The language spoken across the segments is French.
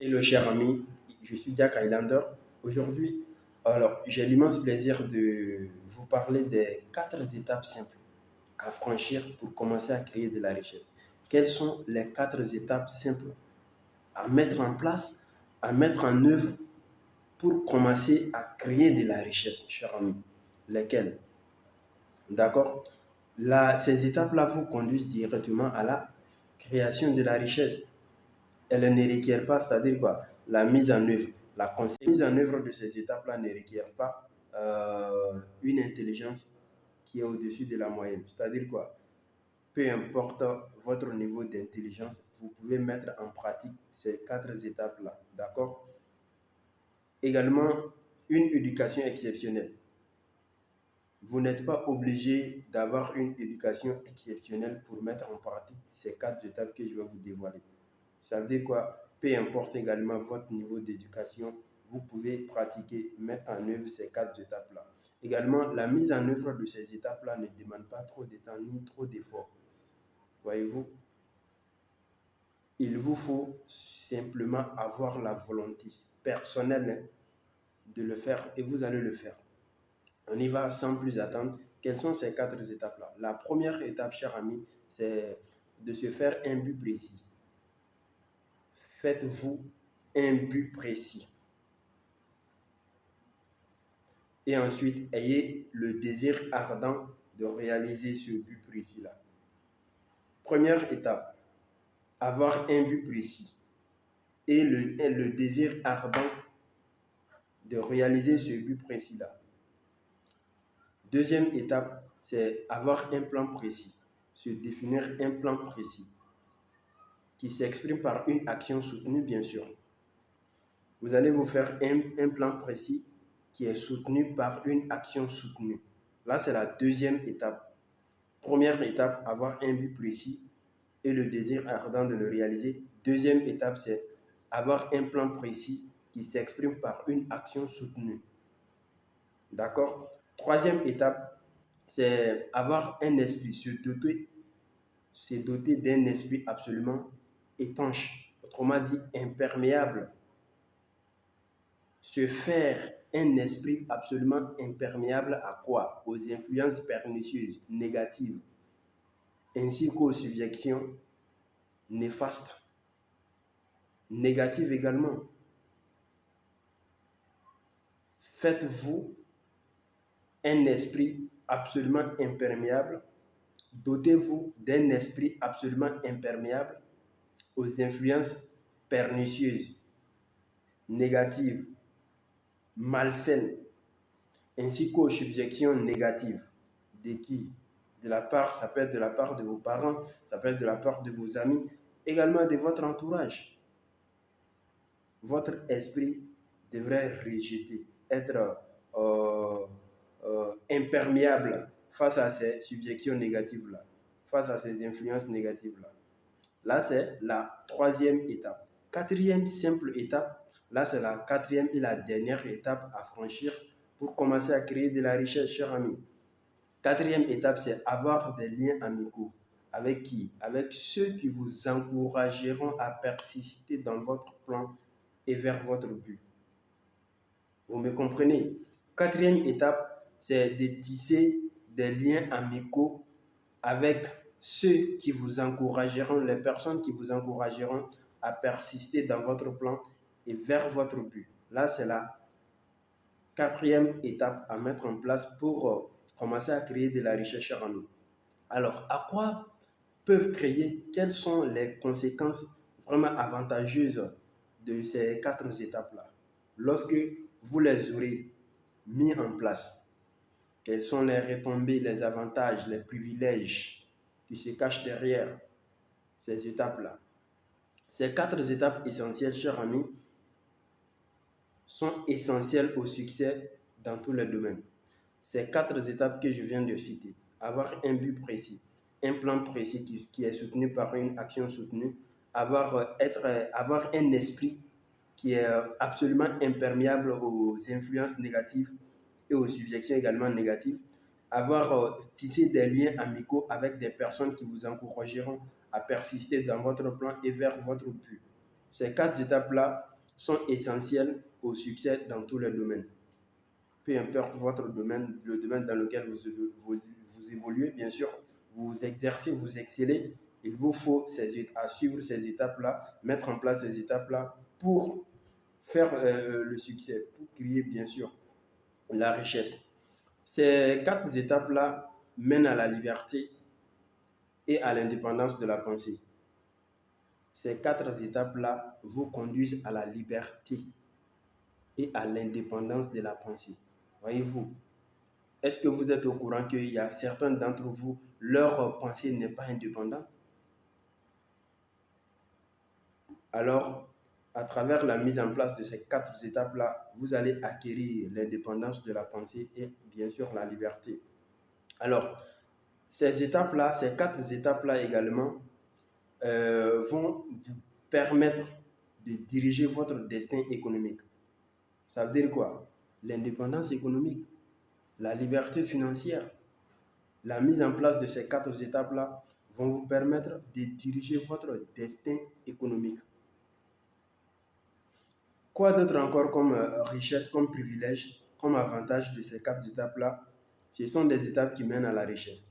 Hello cher ami, je suis Jack Highlander. Aujourd'hui, j'ai l'immense plaisir de vous parler des 4 étapes simples à franchir pour commencer à créer de la richesse. Quelles sont les 4 étapes simples à mettre en place, à mettre en œuvre pour commencer à créer de la richesse, cher ami? Lesquelles? D'accord? Ces étapes-là vous conduisent directement à la création de la richesse. Elle ne requiert pas, c'est-à-dire quoi, la mise en œuvre. La mise en œuvre de ces étapes-là ne requiert pas une intelligence qui est au-dessus de la moyenne. C'est-à-dire quoi, peu importe votre niveau d'intelligence, vous pouvez mettre en pratique ces 4 étapes-là. D'accord? Également, une éducation exceptionnelle. Vous n'êtes pas obligé d'avoir une éducation exceptionnelle pour mettre en pratique ces 4 étapes que je vais vous dévoiler. Ça veut dire quoi? Peu importe également votre niveau d'éducation, vous pouvez pratiquer, mettre en œuvre ces 4 étapes-là. Également, la mise en œuvre de ces étapes-là ne demande pas trop de temps ni trop d'efforts. Voyez-vous, il vous faut simplement avoir la volonté personnelle de le faire et vous allez le faire. On y va sans plus attendre. Quelles sont ces 4 étapes-là? La première étape, cher ami, c'est de se faire un but précis. Faites-vous un but précis. Et ensuite, ayez le désir ardent de réaliser ce but précis-là. Première étape, avoir un but précis et le désir ardent de réaliser ce but précis-là. Deuxième étape, c'est avoir un plan précis, se définir un plan précis qui s'exprime par une action soutenue, bien sûr. Vous allez vous faire un plan précis qui est soutenu par une action soutenue. Là, c'est la deuxième étape. Première étape, avoir un but précis et le désir ardent de le réaliser. Deuxième étape, c'est avoir un plan précis qui s'exprime par une action soutenue. D'accord? Troisième étape, c'est avoir un esprit, se doter d'un esprit absolument étanche, autrement dit imperméable. Se faire un esprit absolument imperméable à quoi? Aux influences pernicieuses, négatives, ainsi qu'aux subjections néfastes, négatives également. Faites-vous un esprit absolument imperméable, dotez-vous d'un esprit absolument imperméable aux influences pernicieuses, négatives, malsaines, ainsi qu'aux subjections négatives. De qui? De la part, ça peut être de la part de vos parents, ça peut être de la part de vos amis, également de votre entourage. Votre esprit devrait rejeter, être imperméable face à ces subjections négatives-là, face à ces influences négatives-là. Là, c'est la troisième étape. Quatrième simple étape, là, c'est la quatrième et la dernière étape à franchir pour commencer à créer de la richesse, chers amis. Quatrième étape, c'est avoir des liens amicaux. Avec qui? Avec ceux qui vous encourageront à persister dans votre plan et vers votre but. Vous me comprenez? Quatrième étape, c'est de tisser des liens amicaux avec ceux qui vous encourageront, les personnes qui vous encourageront à persister dans votre plan et vers votre but. Là, c'est la quatrième étape à mettre en place pour commencer à créer de la richesse, chers amis. Alors, à quoi peuvent créer, quelles sont les conséquences vraiment avantageuses de ces 4 étapes-là? Lorsque vous les aurez mis en place, quelles sont les retombées, les avantages, les privilèges qui se cachent derrière ces étapes-là? Ces 4 étapes essentielles, chers amis, sont essentielles au succès dans tous les domaines. Ces 4 étapes que je viens de citer, avoir un but précis, un plan précis qui est soutenu par une action soutenue, avoir un esprit qui est absolument imperméable aux influences négatives et aux subjections également négatives, avoir tissé des liens amicaux avec des personnes qui vous encourageront à persister dans votre plan et vers votre but. Ces 4 étapes-là sont essentielles au succès dans tous les domaines. Peu importe votre domaine, le domaine dans lequel vous évoluez, bien sûr, vous exercez, vous excellez, il vous faut à suivre ces étapes-là, mettre en place ces étapes-là pour faire le succès, pour créer, bien sûr, la richesse. Ces 4 étapes-là mènent à la liberté et à l'indépendance de la pensée. Ces 4 étapes-là vous conduisent à la liberté et à l'indépendance de la pensée. Voyez-vous, est-ce que vous êtes au courant qu'il y a certains d'entre vous, leur pensée n'est pas indépendante? Alors, à travers la mise en place de ces 4 étapes-là, vous allez acquérir l'indépendance de la pensée et bien sûr la liberté. Alors, ces étapes-là, ces 4 étapes-là également, vont vous permettre de diriger votre destin économique. Ça veut dire quoi? L'indépendance économique, la liberté financière. La mise en place de ces 4 étapes-là vont vous permettre de diriger votre destin économique. Quoi d'autre encore comme richesse, comme privilège, comme avantage de ces 4 étapes-là? Ce sont des étapes qui mènent à la richesse.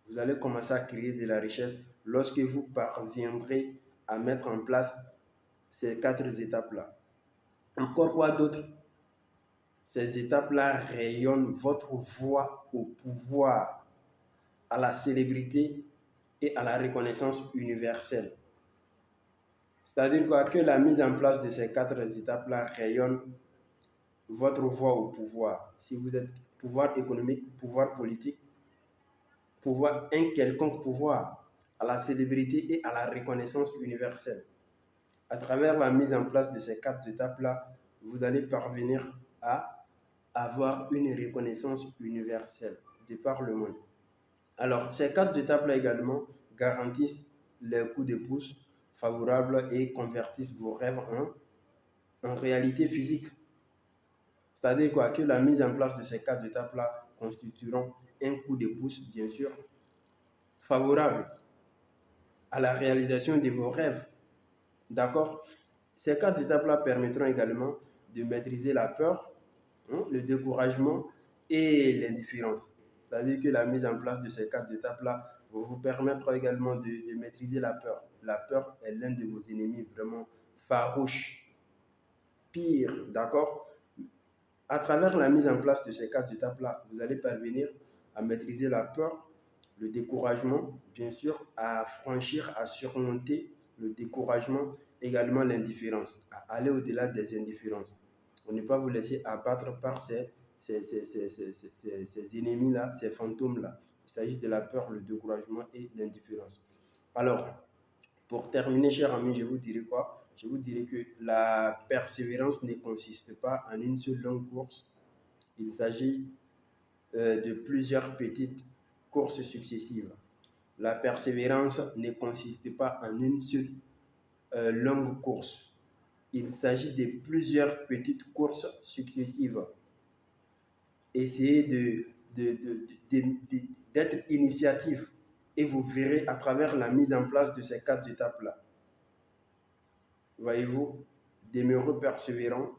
Vous allez commencer à créer de la richesse lorsque vous parviendrez à mettre en place ces 4 étapes-là. Encore quoi d'autre? Ces étapes-là rayonnent votre voie au pouvoir, à la célébrité et à la reconnaissance universelle. C'est-à-dire quoi? Que la mise en place de ces 4 étapes-là rayonne votre voie au pouvoir. Si vous êtes pouvoir économique, pouvoir politique, pouvoir, un quelconque pouvoir, à la célébrité et à la reconnaissance universelle. À travers la mise en place de ces 4 étapes-là, vous allez parvenir à avoir une reconnaissance universelle de par le monde. Alors, ces 4 étapes-là également garantissent les coups de pouce favorables et convertissent vos rêves en réalité physique. C'est-à-dire quoi? Que la mise en place de ces 4 étapes-là constitueront un coup de pouce, bien sûr, favorable à la réalisation de vos rêves. D'accord? Ces 4 étapes-là permettront également de maîtriser la peur, le découragement et l'indifférence. C'est-à-dire que la mise en place de ces 4 étapes-là va vous permettre également de maîtriser la peur. La peur est l'un de vos ennemis vraiment farouche, pire, d'accord? À travers la mise en place de ces 4 étapes-là, vous allez parvenir à maîtriser la peur, le découragement, bien sûr, à franchir, à surmonter le découragement, également l'indifférence, à aller au-delà des indifférences. On ne pas vous laisser abattre par ces ennemis-là, ces fantômes-là. Il s'agit de la peur, le découragement et l'indifférence. Alors, pour terminer, cher ami, je vous dirai quoi? Je vous dirai que la persévérance ne consiste pas en une seule longue course. Il s'agit de plusieurs petites courses successives. La persévérance ne consiste pas en une seule longue course. Il s'agit de plusieurs petites courses successives. Essayez d'être initiatif et vous verrez à travers la mise en place de ces 4 étapes-là. Voyez-vous, demeurez persévérant,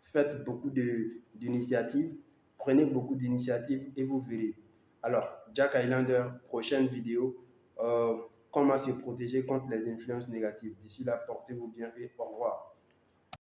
faites beaucoup d'initiatives, prenez beaucoup d'initiatives et vous verrez. Alors, Jack Highlander, prochaine vidéo, comment se protéger contre les influences négatives. D'ici là, portez-vous bien et au revoir.